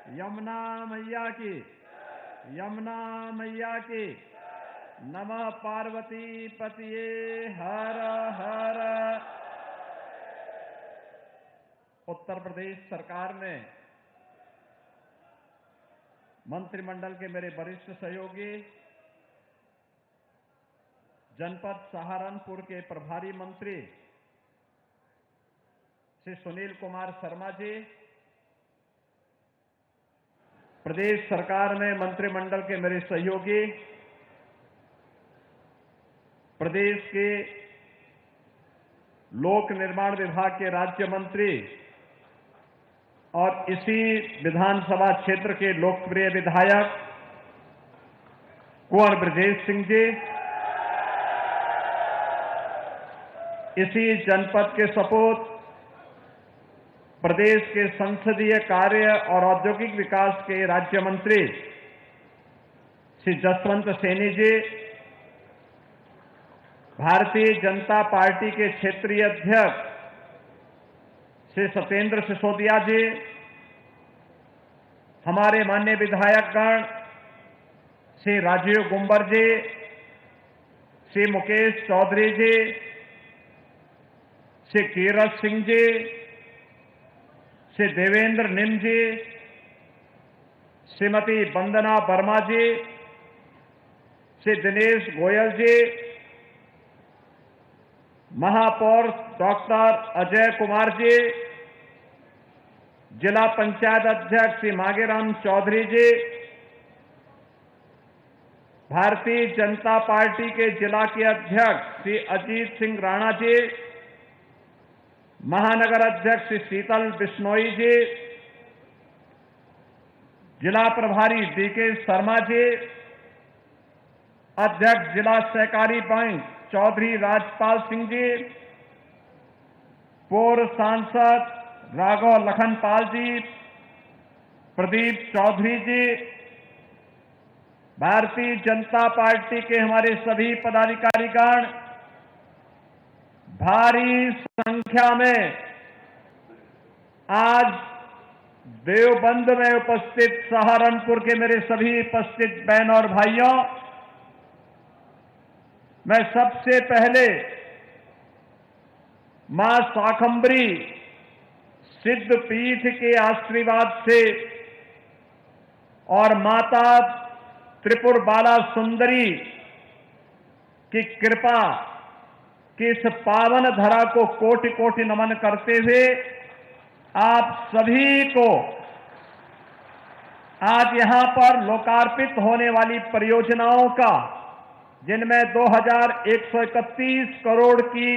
यमुना मैया की, यमुना मैया की। नमः पार्वती पतिये हर हर। उत्तर प्रदेश सरकार ने मंत्रिमंडल के मेरे वरिष्ठ सहयोगी, जनपद सहारनपुर के प्रभारी मंत्री श्री सुनील कुमार शर्मा जी, प्रदेश सरकार ने मंत्रिमंडल के मेरे सहयोगी, प्रदेश के लोक निर्माण विभाग के राज्य मंत्री और इसी विधानसभा क्षेत्र के लोकप्रिय विधायक कुंवर ब्रजेश सिंह जी, इसी जनपद के सपूत प्रदेश के संसदीय कार्य और औद्योगिक विकास के राज्य मंत्री श्री जसवंत सैनी जी, भारतीय जनता पार्टी के क्षेत्रीय अध्यक्ष श्री सत्येंद्र सिसोदिया जी, हमारे माननीय विधायकगण श्री राजीव गुंबर जी, श्री मुकेश चौधरी जी, श्री कीरत सिंह जी, श्री देवेंद्र निम जी, श्रीमती वंदना वर्मा जी, श्री दिनेश गोयल जी, महापौर डॉक्टर अजय कुमार जी, जिला पंचायत अध्यक्ष श्री मांगेराम चौधरी जी, भारतीय जनता पार्टी के जिला के अध्यक्ष श्री अजीत सिंह राणा जी, महानगर अध्यक्ष श्री शीतल बिश्नोई जी, जिला प्रभारी डीके शर्मा जी, अध्यक्ष जिला सहकारी बैंक चौधरी राजपाल सिंह जी, पूर्व सांसद राघव लखनपाल जी, प्रदीप चौधरी जी, भारतीय जनता पार्टी के हमारे सभी पदाधिकारीगण, भारी संख्या में आज देवबंद में उपस्थित सहारनपुर के मेरे सभी उपस्थित बहन और भाइयों, मैं सबसे पहले मां शाकंभरी सिद्ध पीठ के आशीर्वाद से और माता त्रिपुर बाला सुंदरी की कृपा कि इस पावन धरा को कोटि कोटि नमन करते हुए आप सभी को आज यहां पर लोकार्पित होने वाली परियोजनाओं का, जिनमें 2131 करोड़ की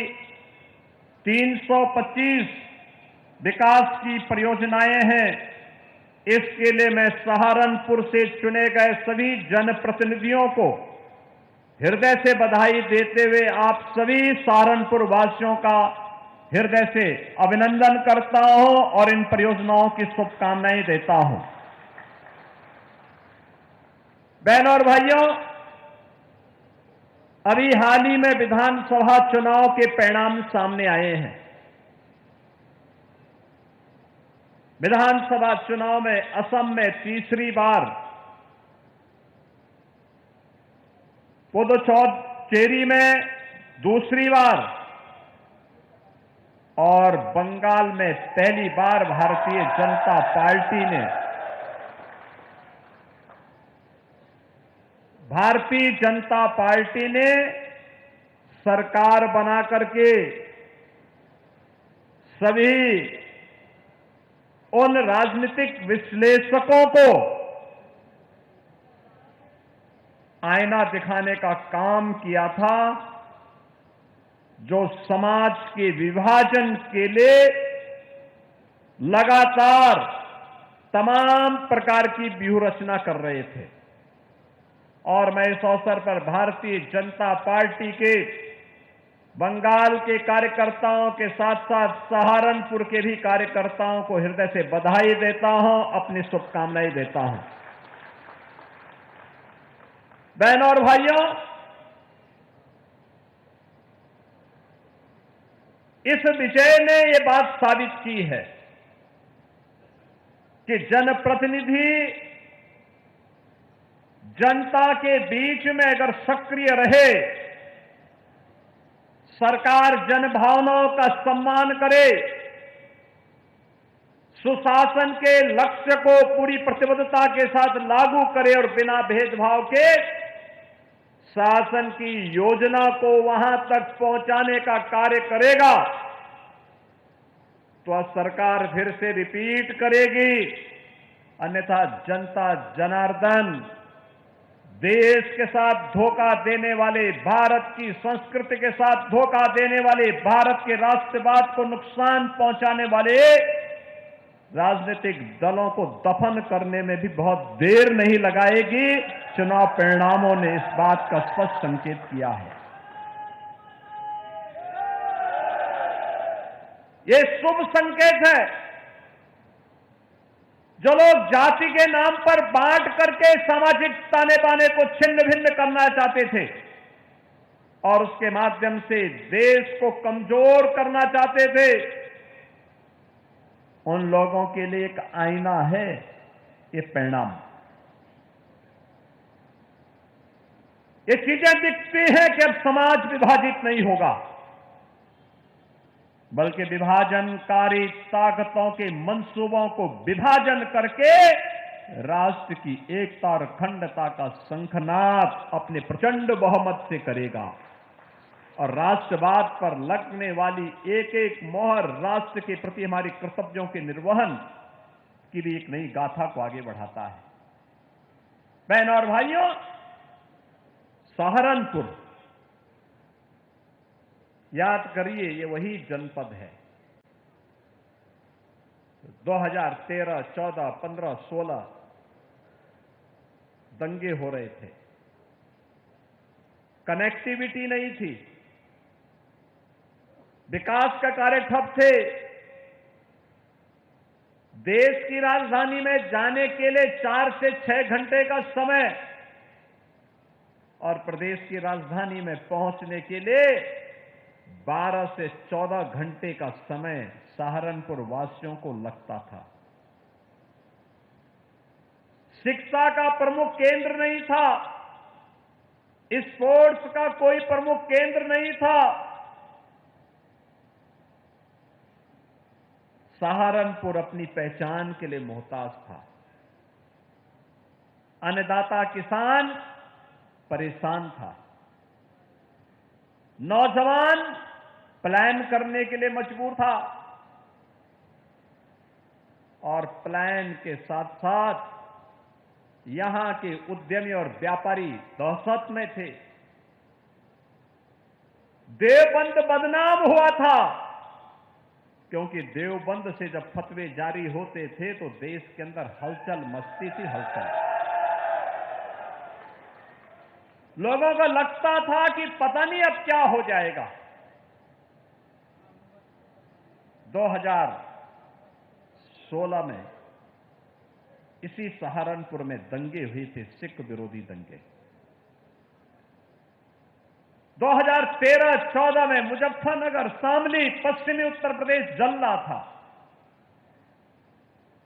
325 विकास की परियोजनाएं हैं, इसके लिए मैं सहारनपुर से चुने गए सभी जनप्रतिनिधियों को हृदय से बधाई देते हुए आप सभी सहारनपुर वासियों का हृदय से अभिनंदन करता हूं और इन परियोजनाओं की शुभकामनाएं देता हूं। बहनों और भाइयों, अभी हाल ही में विधानसभा चुनाव के परिणाम सामने आए हैं। विधानसभा चुनाव में असम में तीसरी बार, पुदुचेरी में दूसरी बार और बंगाल में पहली बार भारतीय जनता पार्टी ने सरकार बना करके सभी उन राजनीतिक विश्लेषकों को आईना दिखाने का काम किया था, जो समाज के विभाजन के लिए लगातार तमाम प्रकार की व्यूह रचना कर रहे थे। और मैं इस अवसर पर भारतीय जनता पार्टी के बंगाल के कार्यकर्ताओं के साथ साथ सहारनपुर के भी कार्यकर्ताओं को हृदय से बधाई देता हूं, अपनी शुभकामनाएं देता हूं। बहनों और भाइयों, इस विजय ने यह बात साबित की है कि जनप्रतिनिधि जनता के बीच में अगर सक्रिय रहे, सरकार जनभावनाओं का सम्मान करे, सुशासन के लक्ष्य को पूरी प्रतिबद्धता के साथ लागू करे और बिना भेदभाव के शासन की योजना को वहां तक पहुंचाने का कार्य करेगा, तो सरकार फिर से रिपीट करेगी। अन्यथा जनता जनार्दन देश के साथ धोखा देने वाले, भारत की संस्कृति के साथ धोखा देने वाले, भारत के राष्ट्रवाद को नुकसान पहुंचाने वाले राजनीतिक दलों को दफन करने में भी बहुत देर नहीं लगाएगी। चुनाव परिणामों ने इस बात का स्पष्ट संकेत किया है। ये शुभ संकेत है। जो लोग जाति के नाम पर बांट करके सामाजिक ताने बाने को छिन्न भिन्न करना चाहते थे और उसके माध्यम से देश को कमजोर करना चाहते थे, उन लोगों के लिए एक आईना है ये परिणाम। ये चीजें दिखती हैं कि अब समाज विभाजित नहीं होगा, बल्कि विभाजनकारी ताकतों के मंसूबों को विभाजन करके राष्ट्र की एकता और अखंडता का शंखनाद अपने प्रचंड बहुमत से करेगा और राष्ट्रवाद पर लगने वाली एक एक मोहर राष्ट्र के प्रति हमारे कर्तव्यों के निर्वहन की भी एक नई गाथा को आगे बढ़ाता है। बहनों और भाइयों, सहारनपुर, याद करिए, ये वही जनपद है 2013, 14, 15, 16 दंगे हो रहे थे, कनेक्टिविटी नहीं थी, विकास का कार्य ठप थे, देश की राजधानी में जाने के लिए 4 से 6 घंटे का समय और प्रदेश की राजधानी में पहुंचने के लिए 12 से 14 घंटे का समय सहारनपुर वासियों को लगता था। शिक्षा का प्रमुख केंद्र नहीं था, स्पोर्ट्स का कोई प्रमुख केंद्र नहीं था। सहारनपुर अपनी पहचान के लिए मोहताज था। अन्नदाता किसान परेशान था, नौजवान प्लान करने के लिए मजबूर था और प्लान के साथ साथ यहां के उद्यमी और व्यापारी दहशत में थे। देवबंद बदनाम हुआ था क्योंकि देवबंद से जब फतवे जारी होते थे तो देश के अंदर हलचल मचती थी, हलचल। लोगों को लगता था कि पता नहीं अब क्या हो जाएगा। 2016 में इसी सहारनपुर में दंगे हुए थे, सिख विरोधी दंगे। 2013-14 में मुजफ्फरनगर, शामली, पश्चिमी उत्तर प्रदेश जल रहा था।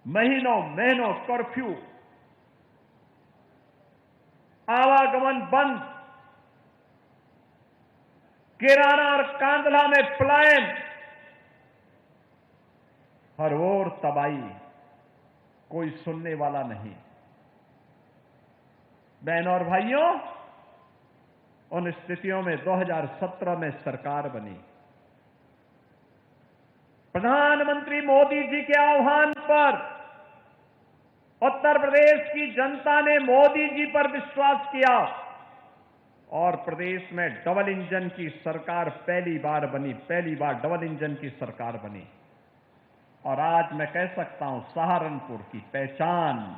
महीनों कर्फ्यू, आवागमन बंद, किराना और कांदला में पलायन, हर ओर तबाही, कोई सुनने वाला नहीं। बहनों और भाइयों, उन स्थितियों में 2017 में सरकार बनी। प्रधानमंत्री मोदी जी के आह्वान पर उत्तर प्रदेश की जनता ने मोदी जी पर विश्वास किया और प्रदेश में डबल इंजन की सरकार पहली बार बनी, पहली बार डबल इंजन की सरकार बनी। और आज मैं कह सकता हूं, सहारनपुर की पहचान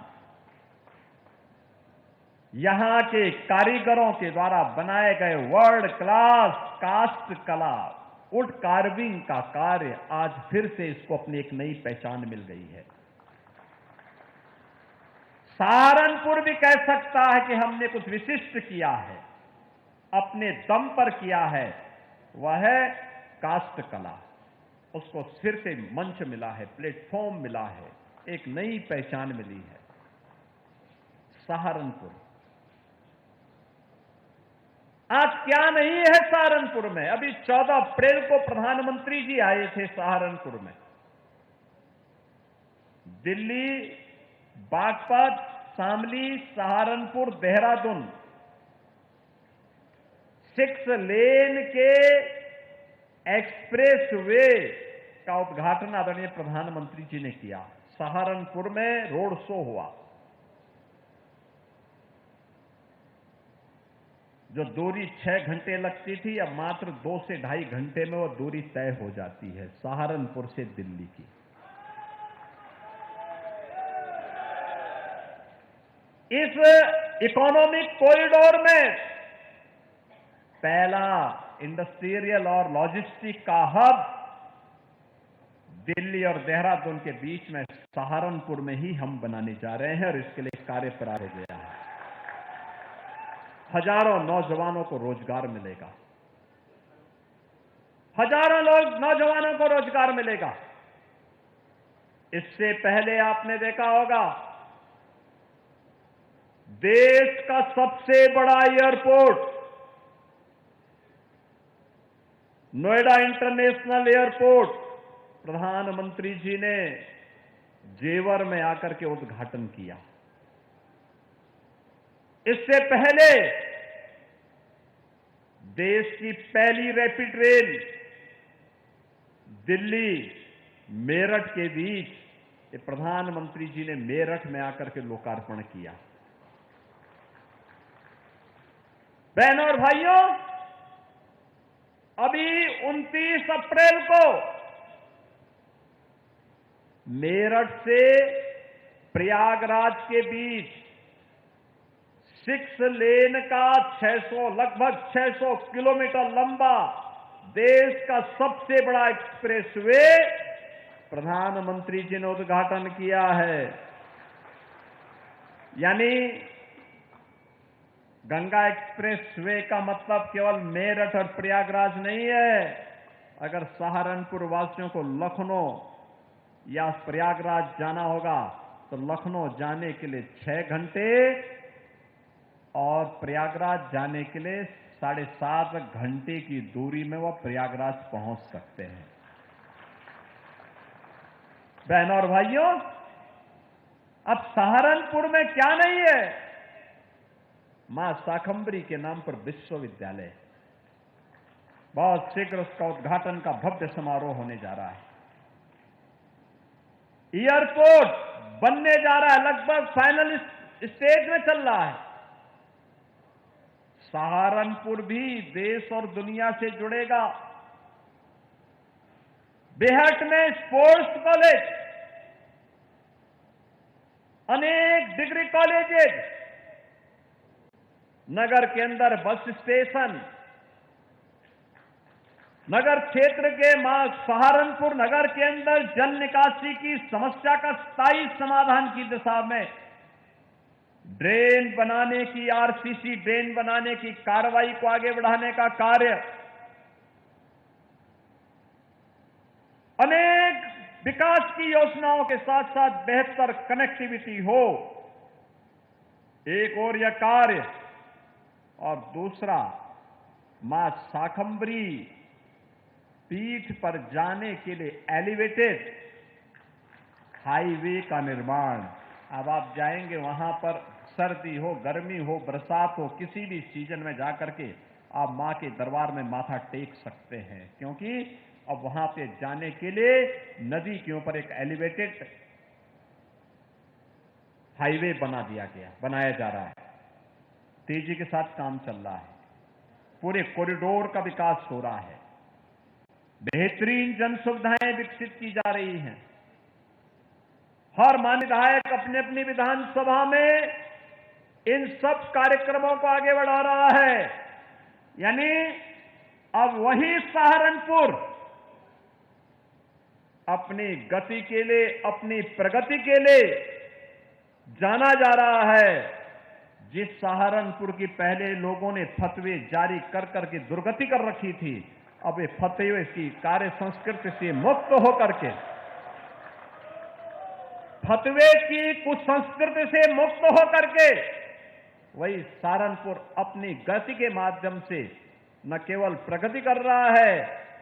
यहां के कारीगरों के द्वारा बनाए गए वर्ल्ड क्लास कास्ट कला, वुड कार्विंग का कार्य आज फिर से इसको अपनी एक नई पहचान मिल गई है। सहारनपुर भी कह सकता है कि हमने कुछ विशिष्ट किया है, अपने दम पर किया है। वह है कास्ट कला। उसको फिर से मंच मिला है, प्लेटफॉर्म मिला है। एक नई पहचान मिली है। सहारनपुर, आज क्या नहीं है सहारनपुर में। अभी 14 अप्रैल को प्रधानमंत्री जी आए थे सहारनपुर में। दिल्ली, बागपत, शामली, सहारनपुर, देहरादून 6 लेन के एक्सप्रेस वे का उद्घाटन आदरणीय प्रधानमंत्री जी ने किया। सहारनपुर में रोड शो हुआ। जो दूरी 6 घंटे लगती थी, अब मात्र 2 से ढाई घंटे में वो दूरी तय हो जाती है, सहारनपुर से दिल्ली की। इस इकोनॉमिक कॉरिडोर में पहला इंडस्ट्रियल और लॉजिस्टिक का हब दिल्ली और देहरादून के बीच में सहारनपुर में ही हम बनाने जा रहे हैं और इसके लिए कार्य प्रारंभ हो गया है। हजारों नौजवानों को रोजगार मिलेगा, हजारों नौजवानों को रोजगार मिलेगा। इससे पहले आपने देखा होगा, देश का सबसे बड़ा एयरपोर्ट नोएडा इंटरनेशनल एयरपोर्ट प्रधानमंत्री जी ने जेवर में आकर के उद्घाटन किया। इससे पहले देश की पहली रैपिड रेल दिल्ली मेरठ के बीच ये प्रधानमंत्री जी ने मेरठ में आकर के लोकार्पण किया। बहनों और भाइयों, अभी 29 अप्रैल को मेरठ से प्रयागराज के बीच 6 लेन का लगभग 600 किलोमीटर लंबा देश का सबसे बड़ा एक्सप्रेसवे प्रधानमंत्री जी ने उद्घाटन किया है। यानी गंगा एक्सप्रेसवे का मतलब केवल मेरठ और प्रयागराज नहीं है। अगर सहारनपुर वासियों को लखनऊ या प्रयागराज जाना होगा तो लखनऊ जाने के लिए 6 घंटे और प्रयागराज जाने के लिए 7.5 घंटे की दूरी में वह प्रयागराज पहुंच सकते हैं। बहनों और भाइयों, अब सहारनपुर में क्या नहीं है? मां शाकंभरी के नाम पर विश्वविद्यालय, बहुत शीघ्र उसका उद्घाटन का भव्य समारोह होने जा रहा है। एयरपोर्ट बनने जा रहा है, लगभग फाइनल स्टेज में चल रहा है। सहारनपुर भी देश और दुनिया से जुड़ेगा। बेहट में स्पोर्ट्स कॉलेज, अनेक डिग्री कॉलेजेस, नगर के अंदर बस स्टेशन, नगर क्षेत्र के सहारनपुर नगर के अंदर जल निकासी की समस्या का स्थायी समाधान की दिशा में ड्रेन बनाने की, आरसीसी ड्रेन बनाने की कार्रवाई को आगे बढ़ाने का कार्य, अनेक विकास की योजनाओं के साथ साथ बेहतर कनेक्टिविटी हो, एक और यह कार्य, और दूसरा मां शाकंभरी पीठ पर जाने के लिए एलिवेटेड हाईवे का निर्माण। अब आप जाएंगे वहां पर, सर्दी हो, गर्मी हो, बरसात हो, किसी भी सीजन में जाकर के आप मां के दरबार में माथा टेक सकते हैं, क्योंकि अब वहां पे जाने के लिए नदी के ऊपर एक एलिवेटेड हाईवे बनाया जा रहा है। तेजी के साथ काम चल रहा है, पूरे कॉरिडोर का विकास हो रहा है, बेहतरीन जन सुविधाएं विकसित की जा रही हैं। हर माननीय विधायक अपने अपनी विधानसभा में इन सब कार्यक्रमों को आगे बढ़ा रहा है। यानी अब वही सहारनपुर अपनी गति के लिए, अपनी प्रगति के लिए जाना जा रहा है। जिस सहारनपुर की पहले लोगों ने फतवे जारी कर करके दुर्गति कर रखी थी, अब ये फतवे की कार्य संस्कृति से मुक्त होकर के फतवे की कुसंस्कृति से मुक्त होकर के वही सहारनपुर अपनी गति के माध्यम से न केवल प्रगति कर रहा है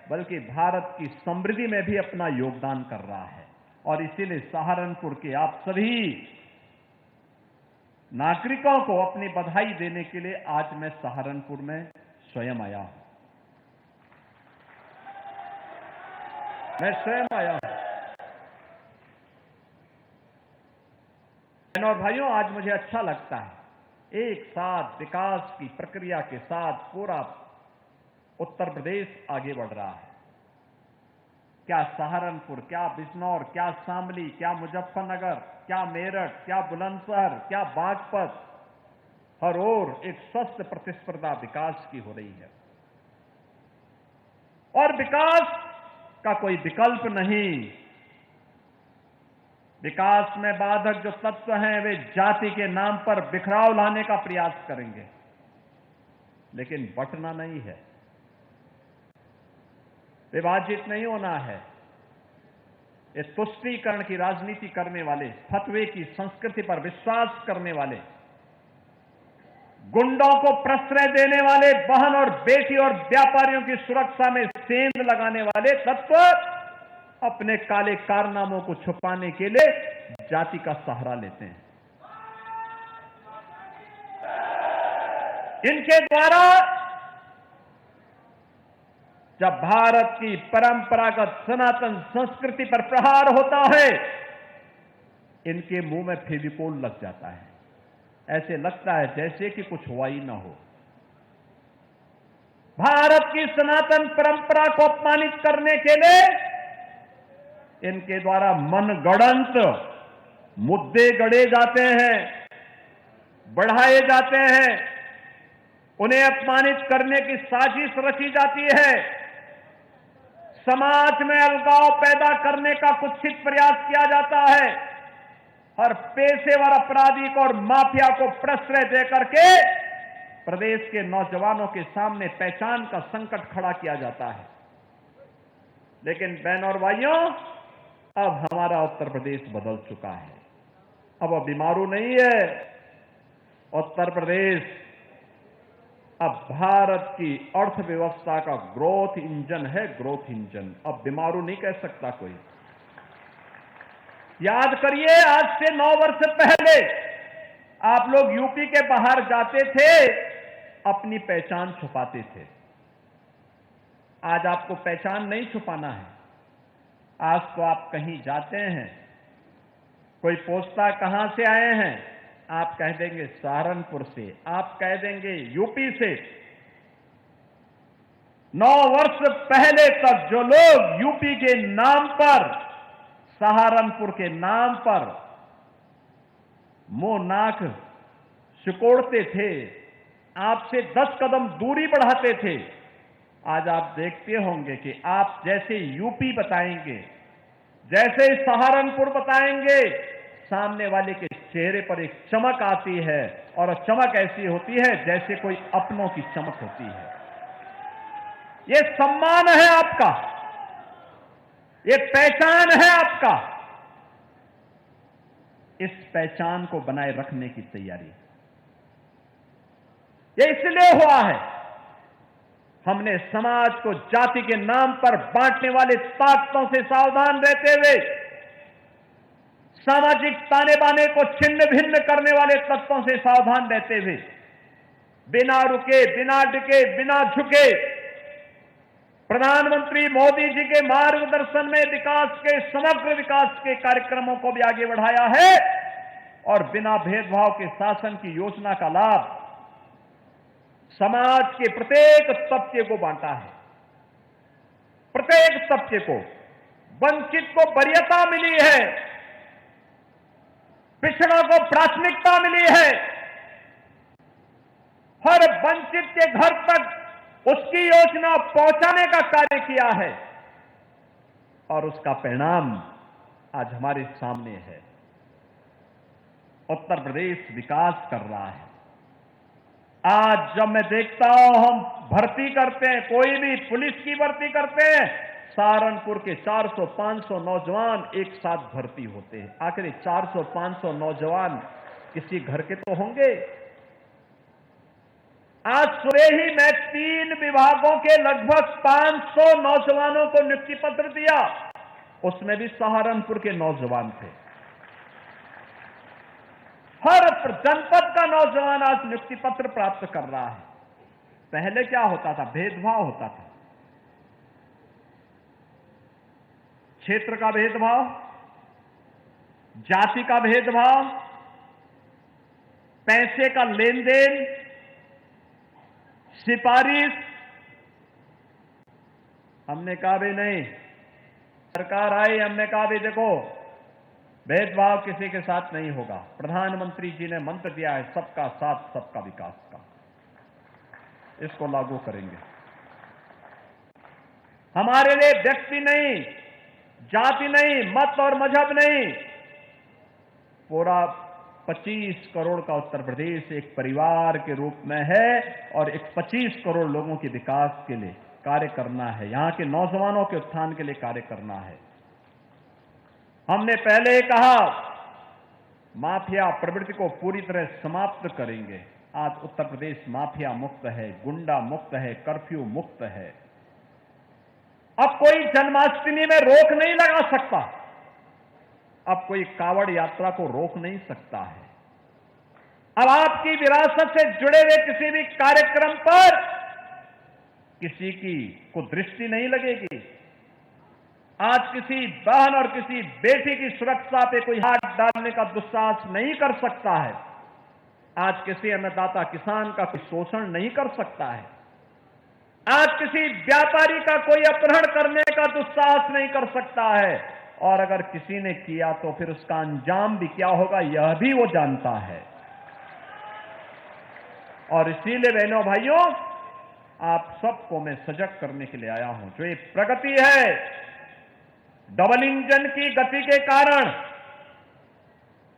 बल्कि भारत की समृद्धि में भी अपना योगदान कर रहा है। और इसीलिए सहारनपुर के आप सभी नागरिकों को अपनी बधाई देने के लिए आज मैं सहारनपुर में स्वयं आया हूं। मैं स्वयं आया हूं। बहनों और भाइयों, आज मुझे अच्छा लगता है एक साथ विकास की प्रक्रिया के साथ पूरा उत्तर प्रदेश आगे बढ़ रहा है। क्या सहारनपुर, क्या बिजनौर, क्या शामली, क्या मुजफ्फरनगर, क्या मेरठ, क्या बुलंदशहर, क्या बागपत, हर ओर एक स्वस्थ प्रतिस्पर्धा विकास की हो रही है। और विकास का कोई विकल्प नहीं। विकास में बाधक जो तत्व हैं वे जाति के नाम पर बिखराव लाने का प्रयास करेंगे, लेकिन बंटना नहीं है, विभाजित नहीं होना है। ये तुष्टीकरण की राजनीति करने वाले, फतवे की संस्कृति पर विश्वास करने वाले, गुंडों को प्रश्रय देने वाले, बहन और बेटी और व्यापारियों की सुरक्षा में सेंध लगाने वाले तत्व अपने काले कारनामों को छुपाने के लिए जाति का सहारा लेते हैं। इनके द्वारा जब भारत की परंपरागत सनातन संस्कृति पर प्रहार होता है, इनके मुंह में फेविकोल लग जाता है। ऐसे लगता है जैसे कि कुछ हुआ ही ना हो। भारत की सनातन परंपरा को अपमानित करने के लिए इनके द्वारा मनगढ़ंत मुद्दे गढ़े जाते हैं, बढ़ाए जाते हैं, उन्हें अपमानित करने की साजिश रची जाती है, समाज में अलगाव पैदा करने का कुत्सित प्रयास किया जाता है, हर पेशेवर अपराधी को और माफिया को प्रश्रय देकर के प्रदेश के नौजवानों के सामने पहचान का संकट खड़ा किया जाता है। लेकिन बहनों और भाइयों, अब हमारा उत्तर प्रदेश बदल चुका है। अब वो बीमारू नहीं है। उत्तर प्रदेश अब भारत की अर्थव्यवस्था का ग्रोथ इंजन है, ग्रोथ इंजन। अब बीमारू नहीं कह सकता कोई। याद करिए, आज से 9 वर्ष पहले आप लोग यूपी के बाहर जाते थे, अपनी पहचान छुपाते थे। आज आपको पहचान नहीं छुपाना है। आज तो आप कहीं जाते हैं, कोई पूछता कहां से आए हैं, आप कह देंगे सहारनपुर से, आप कह देंगे यूपी से। 9 वर्ष पहले तक जो लोग यूपी के नाम पर, सहारनपुर के नाम पर मुंह नाक सिकोड़ते थे, आपसे 10 कदम दूरी बढ़ाते थे, आज आप देखते होंगे कि आप जैसे यूपी बताएंगे, जैसे सहारनपुर बताएंगे, सामने वाले के चेहरे पर एक चमक आती है, और चमक ऐसी होती है जैसे कोई अपनों की चमक होती है। यह सम्मान है आपका, यह पहचान है आपका। इस पहचान को बनाए रखने की तैयारी यह इसलिए हुआ है। हमने समाज को जाति के नाम पर बांटने वाले ताकतों से सावधान रहते हुए, सामाजिक ताने बाने को छिन्न भिन्न करने वाले तत्वों से सावधान रहते हुए, बिना रुके, बिना डिके, बिना झुके प्रधानमंत्री मोदी जी के मार्गदर्शन में विकास के, समग्र विकास के कार्यक्रमों को भी आगे बढ़ाया है, और बिना भेदभाव के शासन की योजना का लाभ समाज के प्रत्येक तबके को बांटा है। प्रत्येक तबके को, वंचित को वरीयता मिली है, पिछड़ों को प्राथमिकता मिली है। हर वंचित के घर तक उसकी योजना पहुंचाने का कार्य किया है, और उसका परिणाम आज हमारे सामने है। उत्तर प्रदेश विकास कर रहा है। आज जब मैं देखता हूं, हम भर्ती करते हैं, कोई भी पुलिस की भर्ती करते हैं, सहारनपुर के 400-500 नौजवान एक साथ भर्ती होते हैं। आखिर 400-500 नौजवान किसी घर के तो होंगे। आज सुबह ही मैं 3 विभागों के लगभग 500 नौजवानों को नियुक्ति पत्र दिया, उसमें भी सहारनपुर के नौजवान थे। हर जनपद का नौजवान आज नियुक्ति पत्र प्राप्त कर रहा है। पहले क्या होता था? भेदभाव होता था, क्षेत्र का भेदभाव, जाति का भेदभाव, पैसे का लेन देन, सिफारिश। हमने कहा भी नहीं, सरकार आई, हमने कहा भी देखो भेदभाव किसी के साथ नहीं होगा। प्रधानमंत्री जी ने मंत्र दिया है सबका साथ सबका विकास का, इसको लागू करेंगे। हमारे लिए व्यक्ति नहीं, जाति नहीं, मत और मजहब नहीं, पूरा 25 करोड़ का उत्तर प्रदेश एक परिवार के रूप में है और एक 25 करोड़ लोगों के विकास के लिए कार्य करना है, यहां के नौजवानों के उत्थान के लिए कार्य करना है। हमने पहले कहा माफिया प्रवृत्ति को पूरी तरह समाप्त करेंगे। आज उत्तर प्रदेश माफिया मुक्त है, गुंडा मुक्त है, कर्फ्यू मुक्त है। अब कोई जन्माष्टमी में रोक नहीं लगा सकता, अब कोई कावड़ यात्रा को रोक नहीं सकता है। अब आपकी विरासत से जुड़े हुए किसी भी कार्यक्रम पर किसी की को दृष्टि नहीं लगेगी। आज किसी बहन और किसी बेटी की सुरक्षा पे कोई हाथ डालने का दुस्साहस नहीं कर सकता है। आज किसी अन्नदाता किसान का कोई शोषण नहीं कर सकता है। आज किसी व्यापारी का कोई अपहरण करने का दुस्साहस नहीं कर सकता है, और अगर किसी ने किया तो फिर उसका अंजाम भी क्या होगा यह भी वो जानता है। और इसीलिए बहनों भाइयों, आप सबको मैं सजग करने के लिए आया हूं। जो ये प्रगति है, डबल इंजन की गति के कारण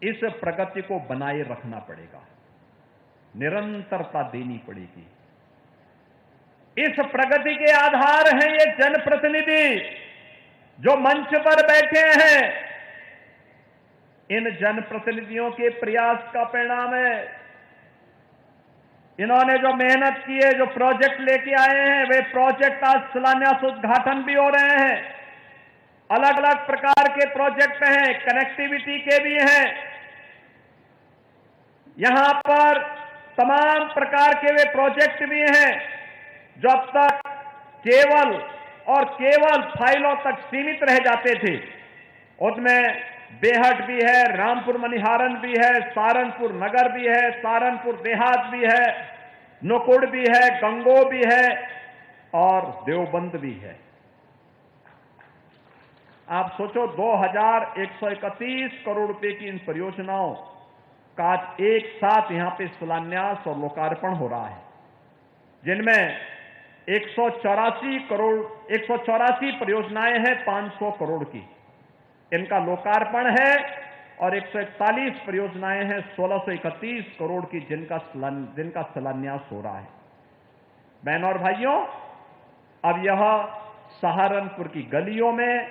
इस प्रगति को बनाए रखना पड़ेगा, निरंतरता देनी पड़ेगी। इस प्रगति के आधार हैं ये जनप्रतिनिधि जो मंच पर बैठे हैं। इन जनप्रतिनिधियों के प्रयास का परिणाम है। इन्होंने जो मेहनत की है, जो प्रोजेक्ट लेके आए हैं, वे प्रोजेक्ट आज शिलान्यास उद्घाटन भी हो रहे हैं। अलग अलग प्रकार के प्रोजेक्ट हैं, कनेक्टिविटी के भी हैं। यहां पर तमाम प्रकार के वे प्रोजेक्ट भी हैं जो अब तक केवल और केवल फाइलों तक सीमित रह जाते थे। उसमें बेहट भी है, रामपुर मनिहारन भी है, सहारनपुर नगर भी है, सहारनपुर देहात भी है, नुकुड़ भी है, गंगो भी है और देवबंद भी है। आप सोचो 2131 करोड़ रुपए की इन परियोजनाओं का एक साथ यहां पे शिलान्यास और लोकार्पण हो रहा है, जिनमें 184 परियोजनाएं हैं 500 करोड़ की, इनका लोकार्पण है, और 141 परियोजनाएं हैं 1631 करोड़ की जिनका शिलान्यास हो रहा है। बहनों और भाइयों, अब यह सहारनपुर की गलियों में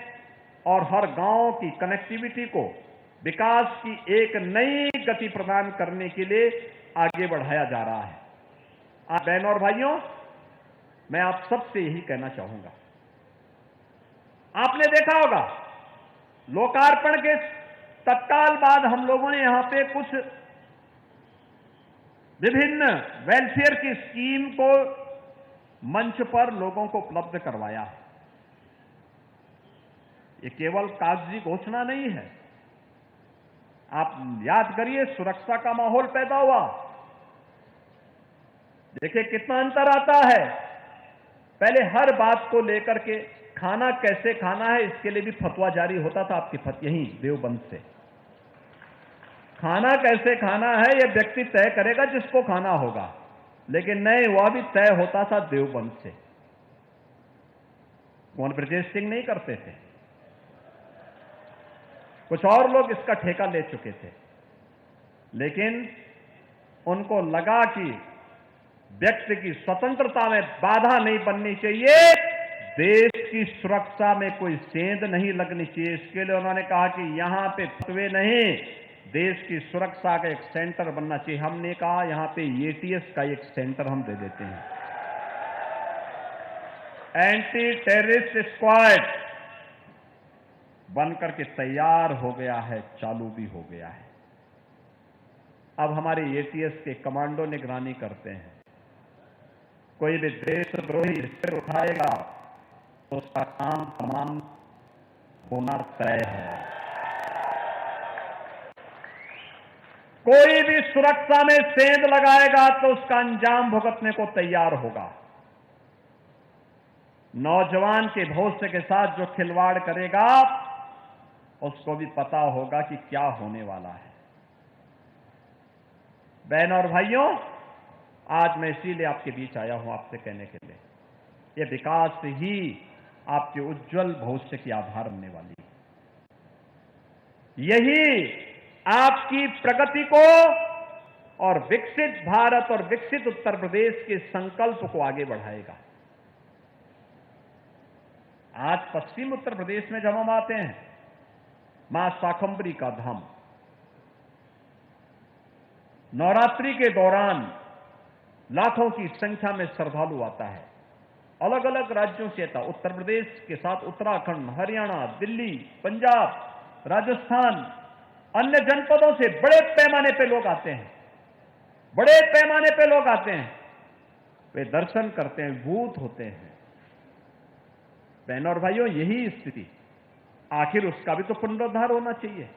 और हर गांव की कनेक्टिविटी को विकास की एक नई गति प्रदान करने के लिए आगे बढ़ाया जा रहा है। आज बहनों और भाइयों, मैं आप सबसे यही कहना चाहूंगा, आपने देखा होगा लोकार्पण के तत्काल बाद हम लोगों ने यहां पे कुछ विभिन्न वेलफेयर की स्कीम को मंच पर लोगों को उपलब्ध करवाया है। ये केवल कागजी घोषणा नहीं है। आप याद करिए, सुरक्षा का माहौल पैदा हुआ। देखिए कितना अंतर आता है। पहले हर बात को लेकर के खाना कैसे खाना है इसके लिए भी फतवा जारी होता था आपके यहीं देवबंद से। खाना कैसे खाना है यह व्यक्ति तय करेगा जिसको खाना होगा, लेकिन नहीं, वह भी तय होता था देवबंद से। कौन ब्रजेश सिंह नहीं करते थे, कुछ और लोग इसका ठेका ले चुके थे, लेकिन उनको लगा कि व्यक्ति की स्वतंत्रता में बाधा नहीं बननी चाहिए, देश की सुरक्षा में कोई सेंध नहीं लगनी चाहिए। इसके लिए उन्होंने कहा कि यहां पे फतवे नहीं, देश की सुरक्षा का एक सेंटर बनना चाहिए। हमने कहा यहां पे एटीएस का एक सेंटर हम दे देते हैं। एंटी टेररिस्ट स्क्वाड बनकर के तैयार हो गया है, चालू भी हो गया है। अब हमारे एटीएस के कमांडो निगरानी करते हैं। कोई भी देशद्रोही सिर उठाएगा तो उसका काम तमाम होना तय है। कोई भी सुरक्षा में सेंध लगाएगा तो उसका अंजाम भुगतने को तैयार होगा। नौजवान के भविष्य के साथ जो खिलवाड़ करेगा उसको भी पता होगा कि क्या होने वाला है। बहनों और भाइयों, आज मैं इसीलिए आपके बीच आया हूं आपसे कहने के लिए, यह विकास ही आपके उज्जवल भविष्य की आधार बनने वाली है। यही आपकी प्रगति को और विकसित भारत और विकसित उत्तर प्रदेश के संकल्प को आगे बढ़ाएगा। आज पश्चिम उत्तर प्रदेश में जब हम आते हैं, मां शाकंभरी का धाम, नवरात्रि के दौरान लाखों की संख्या में श्रद्धालु आता है। अलग अलग राज्यों से आता, उत्तर प्रदेश के साथ उत्तराखंड, हरियाणा, दिल्ली, पंजाब, राजस्थान, अन्य जनपदों से बड़े पैमाने पे लोग आते हैं। बड़े पैमाने पे लोग आते हैं, वे दर्शन करते हैं, भूत होते हैं। बहनों और भाइयों, यही स्थिति, आखिर उसका भी तो पुनरुद्धार होना चाहिए।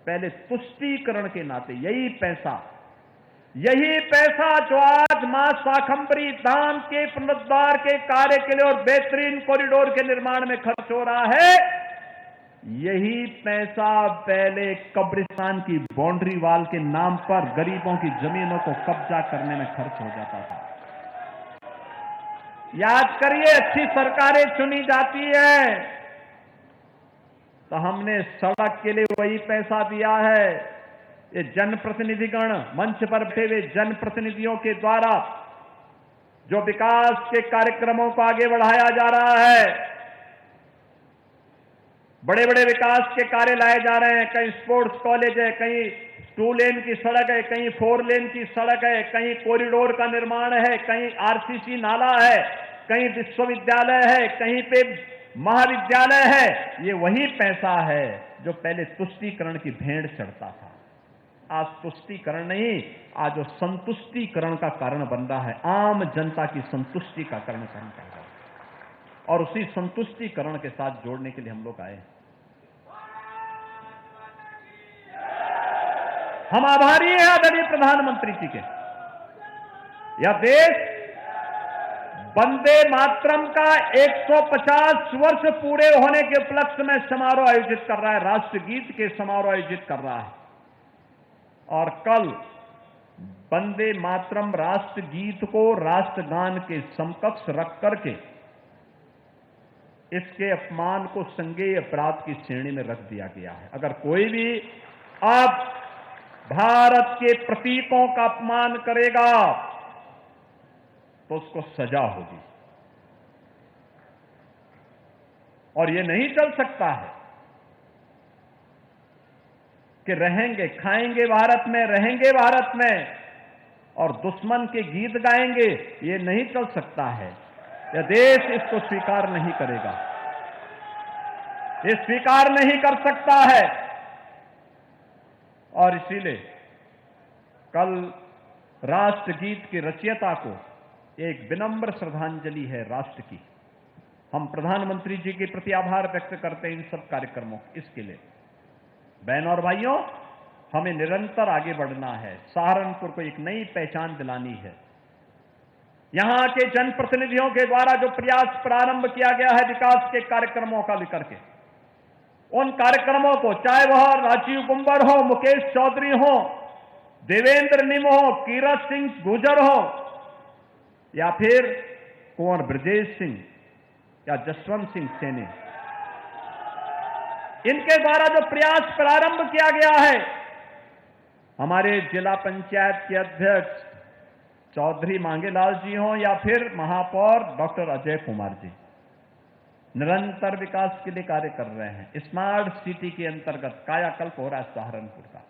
पहले तुष्टीकरण के नाते यही पैसा जो आज मां शाकंभरी धाम के पुनरुद्धार के कार्य के लिए और बेहतरीन कॉरिडोर के निर्माण में खर्च हो रहा है, यही पैसा पहले कब्रिस्तान की बाउंड्री वॉल के नाम पर गरीबों की जमीनों को कब्जा करने में खर्च हो जाता था। याद करिए, अच्छी सरकारें चुनी जाती है तो हमने सड़क के लिए वही पैसा दिया है। ये जनप्रतिनिधिगण, मंच पर बैठे हुए जनप्रतिनिधियों के द्वारा जो विकास के कार्यक्रमों को आगे बढ़ाया जा रहा है, बड़े बड़े विकास के कार्य लाए जा रहे हैं। कहीं स्पोर्ट्स कॉलेज है, कहीं 2 लेन की सड़क है, कहीं 4 लेन की सड़क है, कहीं कॉरिडोर का निर्माण है, कहीं आरसीसी नाला है, कहीं विश्वविद्यालय है, कहीं पे महाविद्यालय है। ये वही पैसा है जो पहले तुष्टीकरण की भेंट चढ़ता था। आज तुष्टीकरण नहीं, आज वो संतुष्टीकरण का कारण बन रहा है। आम जनता की संतुष्टि का कारण बन रहा है और उसी संतुष्टीकरण के साथ जोड़ने के लिए हम लोग आए। हम आभारी हैं आदरणीय प्रधानमंत्री जी के। यह देश वंदे मातरम का 150 वर्ष पूरे होने के उपलक्ष्य में समारोह आयोजित कर रहा है, राष्ट्रगीत के समारोह आयोजित कर रहा है। और कल वंदे मातरम राष्ट्रगीत को राष्ट्रगान के समकक्ष रख करके इसके अपमान को संज्ञेय अपराध की श्रेणी में रख दिया गया है। अगर कोई भी अब भारत के प्रतीकों का अपमान करेगा तो उसको सजा होगी। और यह नहीं चल सकता है कि रहेंगे, खाएंगे भारत में, रहेंगे भारत में और दुश्मन के गीत गाएंगे। यह नहीं चल सकता है। यह देश इसको स्वीकार नहीं करेगा, यह स्वीकार नहीं कर सकता है। और इसीलिए कल राष्ट्रगीत के रचयिता को एक विनम्र श्रद्धांजलि है राष्ट्र की। हम प्रधानमंत्री जी के प्रति आभार व्यक्त करते हैं इन सब कार्यक्रमों इसके लिए। बहनों और भाइयों, हमें निरंतर आगे बढ़ना है। सहारनपुर को एक नई पहचान दिलानी है। यहां के जनप्रतिनिधियों के द्वारा जो प्रयास प्रारंभ किया गया है विकास के कार्यक्रमों का लेकर के, उन कार्यक्रमों को, चाहे वह राजीव कुंवर हो, मुकेश चौधरी हो, देवेंद्र निम हो, कीरत सिंह गुर्जर हो या फिर कुंवर ब्रजेश सिंह या जसवंत सिंह सेनी, इनके द्वारा जो प्रयास प्रारंभ किया गया है, हमारे जिला पंचायत के अध्यक्ष चौधरी मांगेलाल जी हों या फिर महापौर डॉक्टर अजय कुमार जी, निरंतर विकास के लिए कार्य कर रहे हैं। स्मार्ट सिटी के अंतर्गत कायाकल्प हो रहा है सहारनपुर का।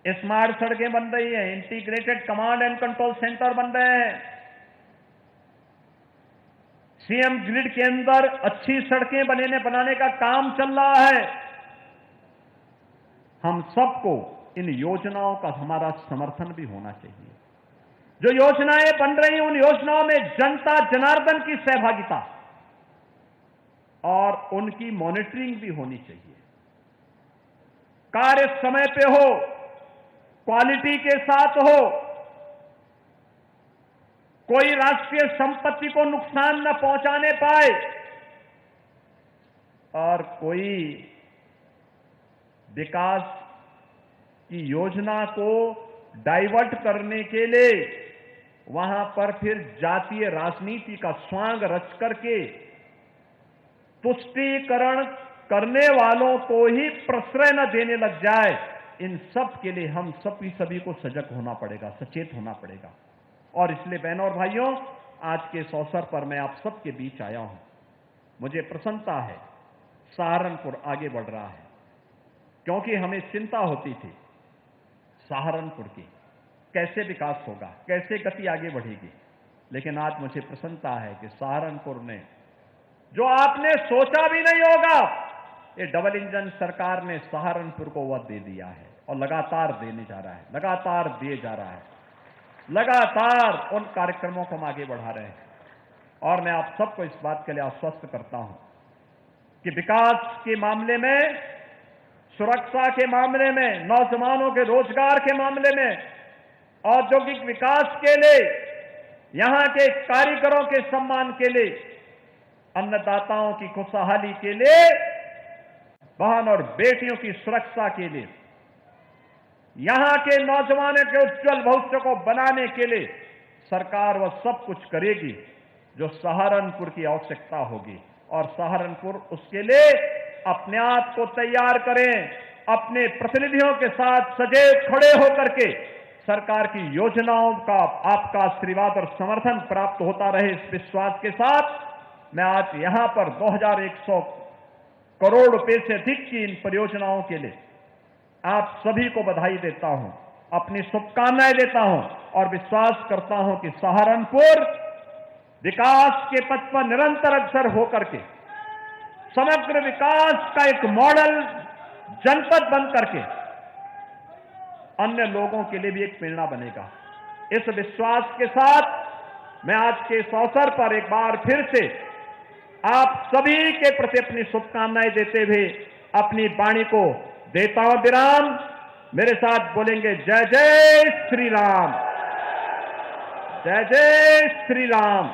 स्मार्ट सड़कें बन रही हैं, integrated command and control centre बन रहे हैं। सीएम ग्रिड के अंदर अच्छी सड़कें बनाने का काम चल रहा है। हम सबको इन योजनाओं का हमारा समर्थन भी होना चाहिए। जो योजनाएं बन रही हैं, उन योजनाओं में जनता जनार्दन की सहभागिता और उनकी मॉनिटरिंग भी होनी चाहिए। कार्य समय पे हो, क्वालिटी के साथ हो, कोई राष्ट्रीय संपत्ति को नुकसान न पहुंचाने पाए और कोई विकास की योजना को डाइवर्ट करने के लिए वहां पर फिर जातीय राजनीति का स्वांग रच करके तुष्टीकरण करने वालों को ही प्रश्रय न देने लग जाए। इन सब के लिए हम सभी को सजग होना पड़ेगा, सचेत होना पड़ेगा। और इसलिए बहनों और भाइयों, आज के इस अवसर पर मैं आप सबके बीच आया हूं। मुझे प्रसन्नता है, सहारनपुर आगे बढ़ रहा है, क्योंकि हमें चिंता होती थी सहारनपुर की, कैसे विकास होगा, कैसे गति आगे बढ़ेगी। लेकिन आज मुझे प्रसन्नता है कि सहारनपुर ने, जो आपने सोचा भी नहीं होगा, ये डबल इंजन सरकार ने सहारनपुर को वह दे दिया है और लगातार देने जा रहा है, लगातार दिए जा रहा है, लगातार उन कार्यक्रमों को हम आगे बढ़ा रहे हैं। और मैं आप सबको इस बात के लिए आश्वस्त करता हूं कि विकास के मामले में, सुरक्षा के मामले में, नौजवानों के रोजगार के मामले में, औद्योगिक विकास के लिए, यहां के कारीगरों के सम्मान के लिए, अन्नदाताओं की खुशहाली के लिए, बहन और बेटियों की सुरक्षा के लिए, यहां के नौजवानों के उज्जवल भविष्य को बनाने के लिए सरकार वह सब कुछ करेगी जो सहारनपुर की आवश्यकता होगी। और सहारनपुर उसके लिए अपने आप को तैयार करें, अपने प्रतिनिधियों के साथ सजग खड़े होकर के सरकार की योजनाओं का आपका आशीर्वाद और समर्थन प्राप्त होता रहे, इस विश्वास के साथ मैं आज यहां पर 2100 करोड़ रुपए से अधिक की इन परियोजनाओं के लिए आप सभी को बधाई देता हूं, अपनी शुभकामनाएं देता हूं और विश्वास करता हूं कि सहारनपुर विकास के पथ पर निरंतर अग्रसर होकर के समग्र विकास का एक मॉडल जनपद बन करके अन्य लोगों के लिए भी एक प्रेरणा बनेगा। इस विश्वास के साथ मैं आज के इस अवसर पर एक बार फिर से आप सभी के प्रति अपनी शुभकामनाएं देते हुए अपनी वाणी को देता हूं विराम। मेरे साथ बोलेंगे जय जय श्री राम, जय जय श्री राम।